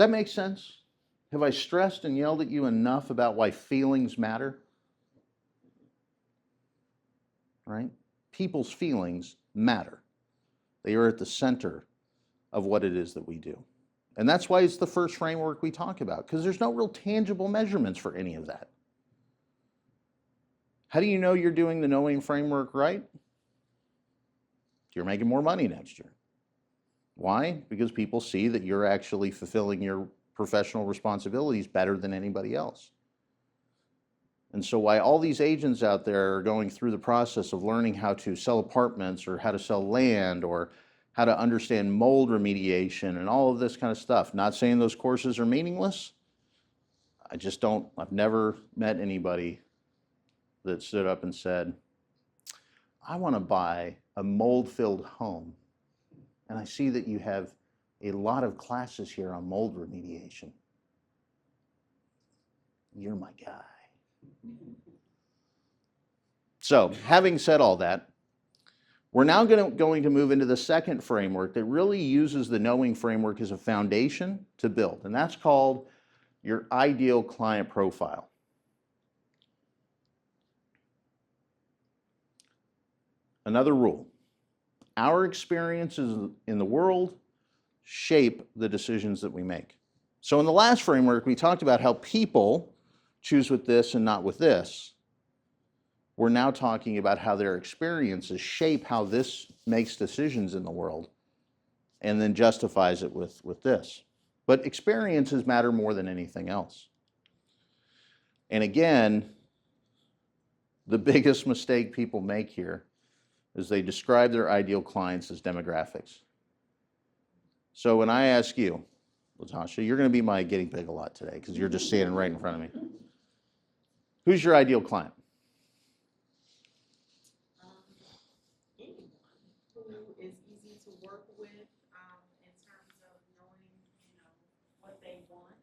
that make sense? Have I stressed and yelled at you enough about why feelings matter? Right? People's feelings matter. They are at the center of what it is that we do. And that's why it's the first framework we talk about, because there's no real tangible measurements for any of that. How do you know you're doing the knowing framework right? You're making more money next year. Why? Because people see that you're actually fulfilling your professional responsibilities better than anybody else. And so why all these agents out there are going through the process of learning how to sell apartments or how to sell land or how to understand mold remediation and all of this kind of stuff. Not saying those courses are meaningless. I've never met anybody that stood up and said, I want to buy a mold-filled home, and I see that you have a lot of classes here on mold remediation. You're my guy. So, having said all that, we're now going to move into the second framework that really uses the knowing framework as a foundation to build, and that's called your ideal client profile. Another rule, our experiences in the world shape the decisions that we make. So in the last framework, we talked about how people choose with this and not with this. We're now talking about how their experiences shape how this makes decisions in the world and then justifies it with this. But experiences matter more than anything else. And again, the biggest mistake people make here is they describe their ideal clients as demographics. So when I ask you, Latasha, you're going to be my guinea pig a lot today because you're just standing right in front of me. Who's your ideal client? Anyone who is easy to work with in terms of knowing, what they want.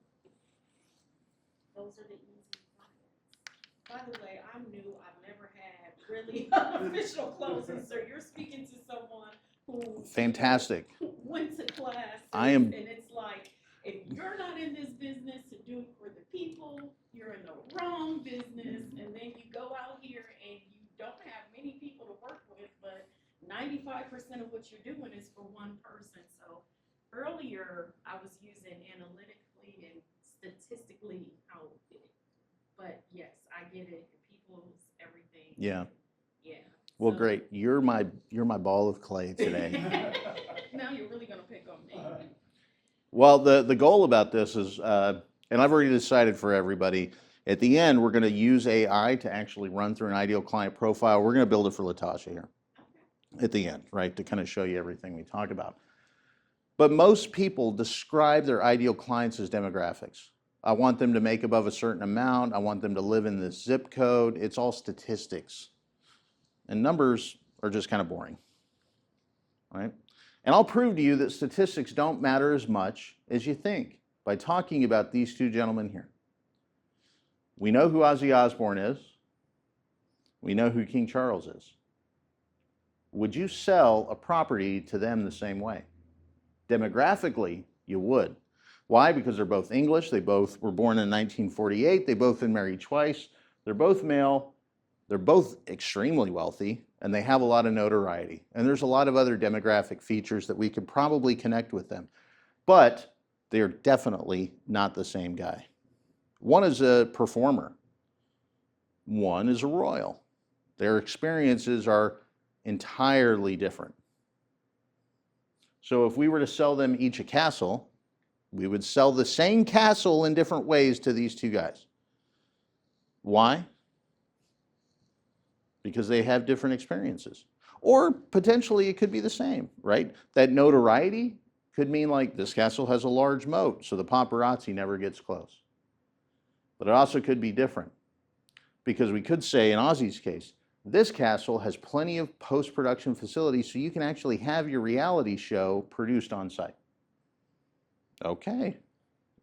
Those are the easy clients. By the way, I'm new. I've never had really official closing, so you're speaking to someone who Fantastic. Went to class. And it's like, if you're not in this business to do it for the people, you're in the wrong business. And then you go out here and you don't have many people to work with, but 95% of what you're doing is for one person. So earlier I was using analytically and statistically how it did it. But yes, I get it. People's everything. yeah. Yeah. Well, great. You're my ball of clay today. Now you're really going to pick on me. Well, the goal about this is, and I've already decided for everybody, at the end, we're going to use AI to actually run through an ideal client profile. We're going to build it for Latasha here at the end, right, to kind of show you everything we talk about. But most people describe their ideal clients as demographics. I want them to make above a certain amount. I want them to live in this zip code. It's all statistics. And numbers are just kind of boring, right? And I'll prove to you that statistics don't matter as much as you think by talking about these two gentlemen here. We know who Ozzy Osbourne is. We know who King Charles is. Would you sell a property to them the same way? Demographically, you would. Why? Because they're both English. They both were born in 1948. They both been married twice. They're both male. They're both extremely wealthy, and they have a lot of notoriety. And there's a lot of other demographic features that we could probably connect with them. But they are definitely not the same guy. One is a performer. One is a royal. Their experiences are entirely different. So if we were to sell them each a castle, we would sell the same castle in different ways to these two guys. Why? Because they have different experiences. Or potentially it could be the same, right? That notoriety could mean like this castle has a large moat, so the paparazzi never gets close. But it also could be different. Because we could say, in Ozzy's case, this castle has plenty of post-production facilities so you can actually have your reality show produced on site. Okay,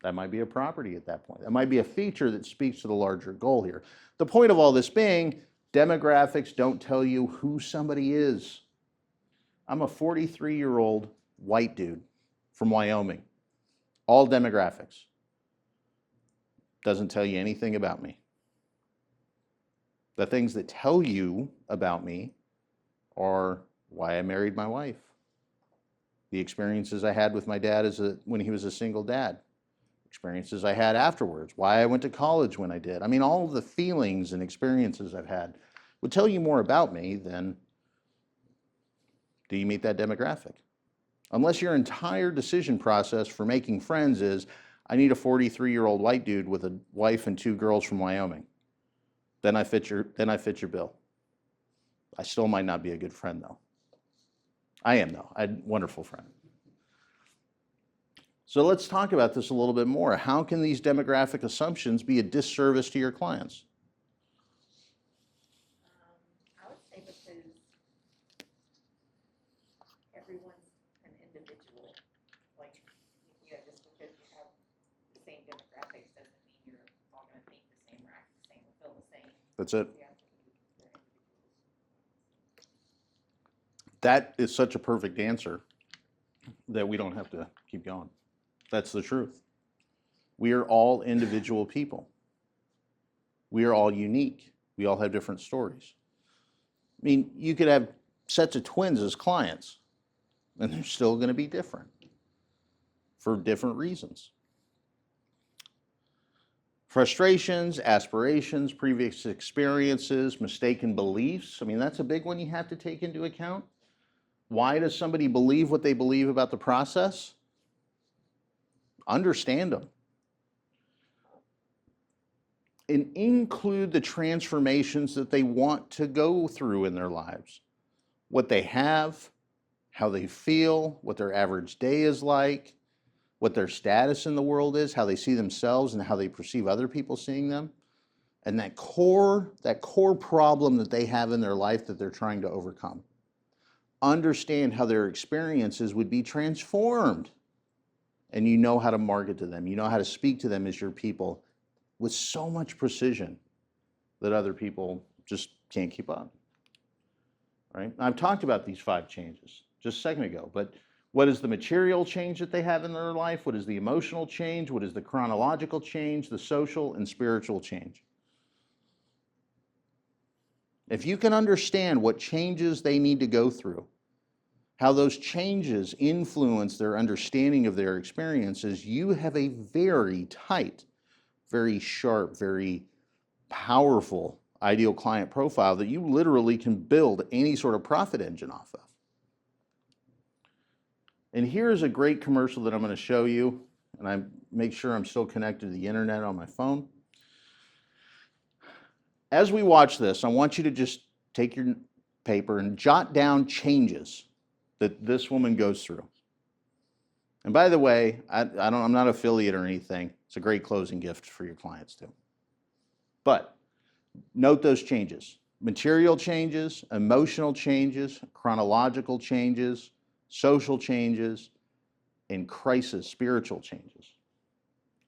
that might be a property at that point. That might be a feature that speaks to the larger goal here. The point of all this being, demographics don't tell you who somebody is. I'm a 43-year-old white dude from Wyoming. All demographics. Doesn't tell you anything about me. The things that tell you about me are why I married my wife, the experiences I had with my dad when he was a single dad, experiences I had afterwards, why I went to college when I did. I mean, all of the feelings and experiences I've had would tell you more about me than do you meet that demographic. Unless your entire decision process for making friends is, I need a 43-year-old white dude with a wife and 2 girls from Wyoming. Then I fit your bill. I still might not be a good friend though. I am though. I had a wonderful friend. So let's talk about this a little bit more. How can these demographic assumptions be a disservice to your clients? I would say because everyone's an individual. Like, just because you have the same demographics doesn't mean you're all going to think the same or act the same or feel the same. That's it. You have to be their individuals. That is such a perfect answer that we don't have to keep going. That's the truth. We are all individual people. We are all unique. We all have different stories. I mean, you could have sets of twins as clients, and they're still going to be different for different reasons. Frustrations, aspirations, previous experiences, mistaken beliefs. I mean, that's a big one you have to take into account. Why does somebody believe what they believe about the process? Understand them. And include the transformations that they want to go through in their lives. What they have, how they feel, what their average day is like, what their status in the world is, how they see themselves and how they perceive other people seeing them. And that core problem that they have in their life that they're trying to overcome. Understand how their experiences would be transformed. And you know how to market to them. You know how to speak to them as your people with so much precision that other people just can't keep up. Right? I've talked about these 5 changes just a second ago, but what is the material change that they have in their life? What is the emotional change? What is the chronological change, the social and spiritual change? If you can understand what changes they need to go through, how those changes influence their understanding of their experiences, you have a very tight, very sharp, very powerful ideal client profile that you literally can build any sort of profit engine off of. And here's a great commercial that I'm going to show you, and I make sure I'm still connected to the internet on my phone. As we watch this, I want you to just take your paper and jot down changes that this woman goes through. And by the way, I'm not affiliate or anything. It's a great closing gift for your clients too. But note those changes. Material changes, emotional changes, chronological changes, social changes, and crisis, spiritual changes.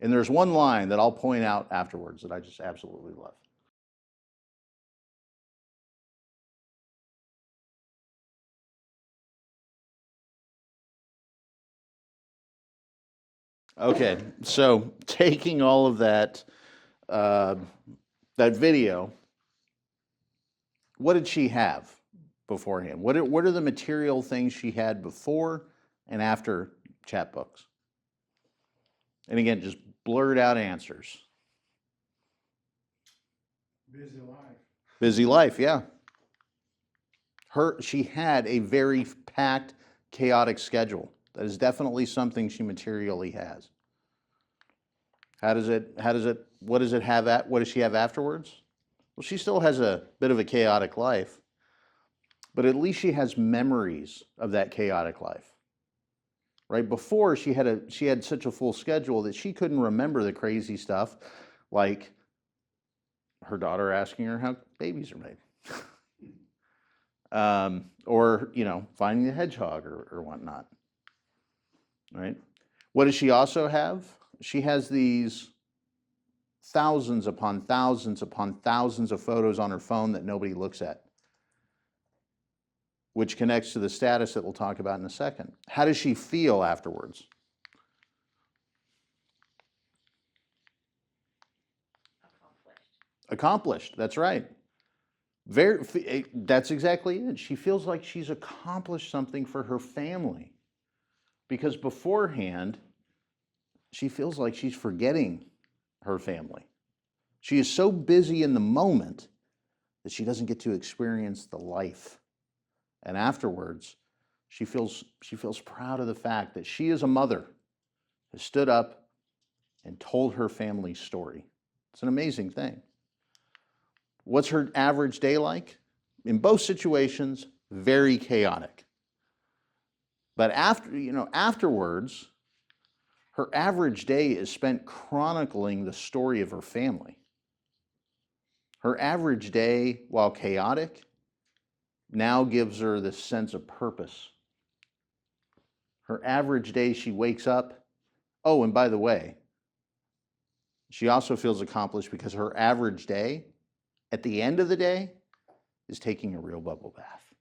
And there's one line that I'll point out afterwards that I just absolutely love. Okay, so taking all of that video, what did she have beforehand? What are the material things she had before and after ChatBooks? And again, just blurred out answers. Busy life. Busy life, yeah. She had a very packed, chaotic schedule. That is definitely something she materially has. What does she have afterwards? Well, she still has a bit of a chaotic life, but at least she has memories of that chaotic life. Right? Before she had such a full schedule that she couldn't remember the crazy stuff like her daughter asking her how babies are made. Or, finding the hedgehog or whatnot. Right? What does she also have? She has these thousands upon thousands upon thousands of photos on her phone that nobody looks at, which connects to the status that we'll talk about in a second. How does she feel afterwards? Accomplished, that's right. That's exactly it. She feels like she's accomplished something for her family because beforehand, she feels like she's forgetting her family. She is so busy in the moment that she doesn't get to experience the life. And afterwards, she feels proud of the fact that she as a mother has stood up and told her family's story. It's an amazing thing. What's her average day like? In both situations, very chaotic. But afterwards, her average day is spent chronicling the story of her family. Her average day, while chaotic, now gives her this sense of purpose. Her average day, she wakes up. Oh, and by the way, she also feels accomplished because her average day, at the end of the day, is taking a real bubble bath.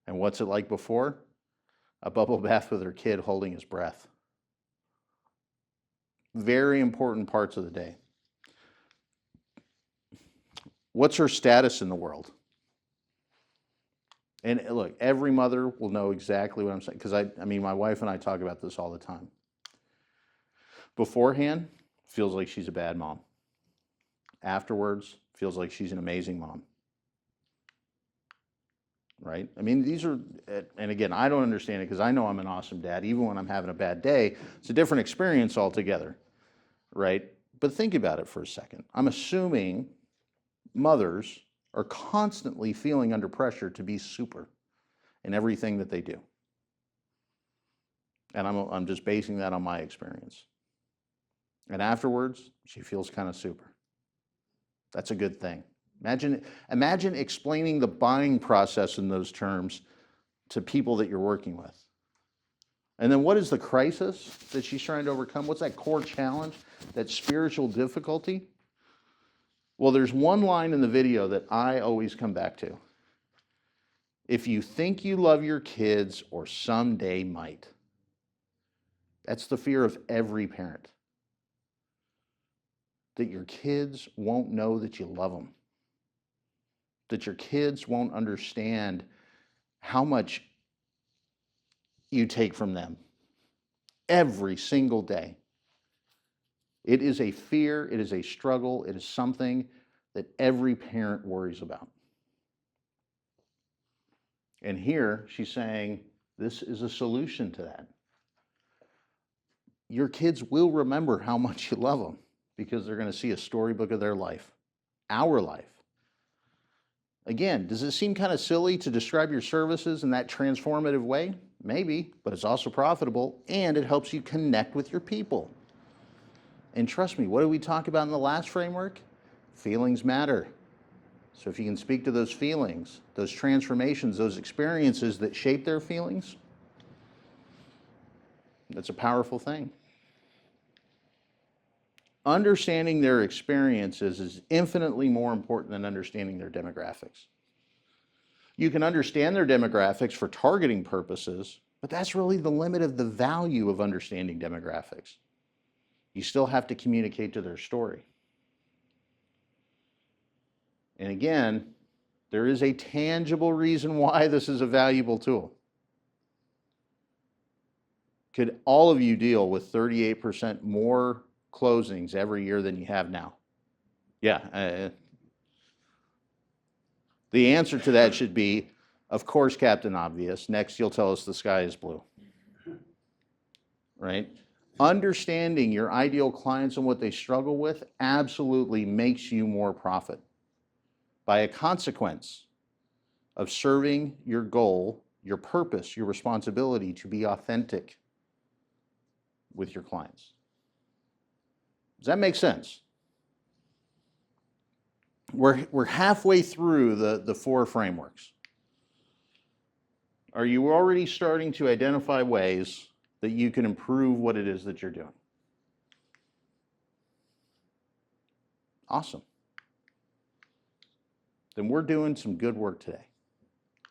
And what's it like before? A bubble bath with her kid holding his breath. Very important parts of the day. What's her status in the world? And look, every mother will know exactly what I'm saying, because I mean, my wife and I talk about this all the time. Beforehand, feels like she's a bad mom. Afterwards, feels like she's an amazing mom. Right? I mean, these are, and again, I don't understand it because I know I'm an awesome dad. Even when I'm having a bad day, it's a different experience altogether. Right? But think about it for a second. I'm assuming mothers are constantly feeling under pressure to be super in everything that they do. And I'm just basing that on my experience. And afterwards, she feels kind of super. That's a good thing. Imagine explaining the buying process in those terms to people that you're working with. And then what is the crisis that she's trying to overcome? What's that core challenge, that spiritual difficulty? Well, there's one line in the video that I always come back to. If you think you love your kids or someday might. That's the fear of every parent. That your kids won't know that you love them. That your kids won't understand how much you take from them every single day. It is a fear, it is a struggle, it is something that every parent worries about. And here she's saying this is a solution to that. Your kids will remember how much you love them because they're going to see a storybook of their life, our life. Again, does it seem kind of silly to describe your services in that transformative way? Maybe, but it's also profitable and it helps you connect with your people. And trust me, what did we talk about in the last framework? Feelings matter. So if you can speak to those feelings, those transformations, those experiences that shape their feelings, that's a powerful thing. Understanding their experiences is infinitely more important than understanding their demographics. You can understand their demographics for targeting purposes, but that's really the limit of the value of understanding demographics. You still have to communicate to their story. And again, there is a tangible reason why this is a valuable tool. Could all of you deal with 38% more closings every year than you have now? Yeah. The answer to that should be, of course, Captain Obvious. Next, you'll tell us the sky is blue. Right? Understanding your ideal clients and what they struggle with absolutely makes you more profit. By a consequence of serving your goal, your purpose, your responsibility to be authentic with your clients. Does that make sense? We're halfway through the 4 frameworks. Are you already starting to identify ways that you can improve what it is that you're doing? Awesome. Then we're doing some good work today.